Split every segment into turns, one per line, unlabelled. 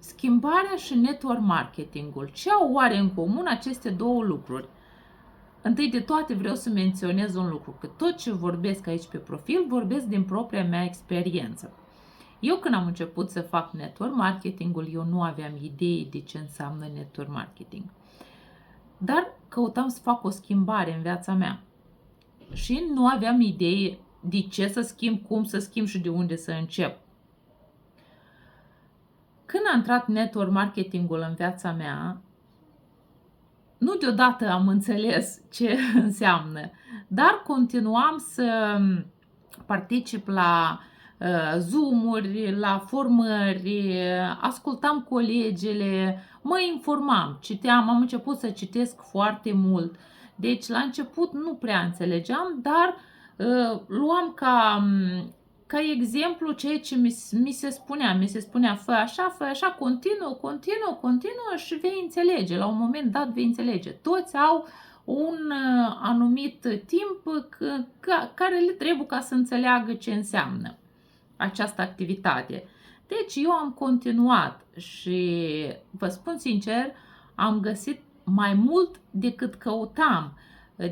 Schimbarea și network marketingul. Ce au oare în comun aceste două lucruri? Întâi de toate vreau să menționez un lucru, că tot ce vorbesc aici pe profil, vorbesc din propria mea experiență. Eu când am început să fac network marketingul, eu nu aveam idee de ce înseamnă network marketing. Dar căutam să fac o schimbare în viața mea. Și nu aveam idee de ce să schimb, cum să schimb și de unde să încep. Când a intrat network marketingul în viața mea, nu deodată am înțeles ce înseamnă, dar continuam să particip la Zoom-uri, la formări, ascultam colegele, mă informam, citeam, am început să citesc foarte mult. Deci la început nu prea înțelegeam, dar luam ca exemplu ceea ce mi se spunea. Mi se spunea, fă așa, continuă și vei înțelege. La un moment dat vei înțelege. Toți au un anumit timp care le trebuie ca să înțeleagă ce înseamnă această activitate. Deci eu am continuat și vă spun sincer, am găsit mai mult decât căutam.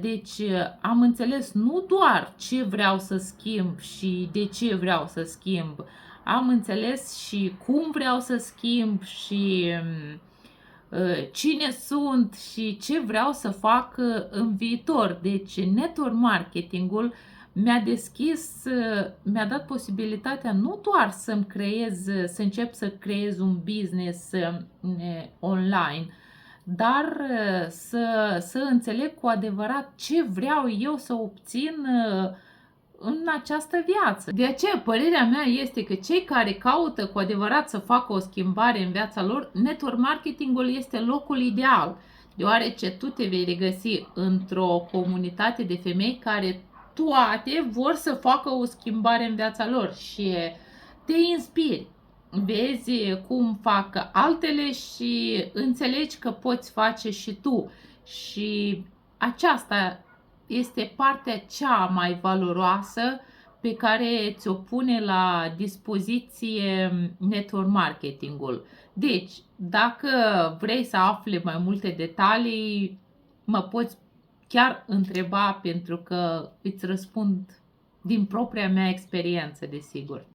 Deci am înțeles nu doar ce vreau să schimb și de ce vreau să schimb, am înțeles și cum vreau să schimb și cine sunt și ce vreau să fac în viitor. Deci network marketingul mi-a dat posibilitatea nu doar să încep să creez un business online, dar să înțeleg cu adevărat ce vreau eu să obțin în această viață. De aceea, părerea mea este că cei care caută cu adevărat să facă o schimbare în viața lor, network marketingul este locul ideal, deoarece tu te vei regăsi într-o comunitate de femei care toate vor să facă o schimbare în viața lor și te inspiri. Vezi cum fac altele și înțelegi că poți face și tu. Și aceasta este partea cea mai valoroasă pe care ți-o pune la dispoziție network marketingul. Deci, dacă vrei să afli mai multe detalii, mă poți chiar întreba, pentru că îți răspund din propria mea experiență, desigur.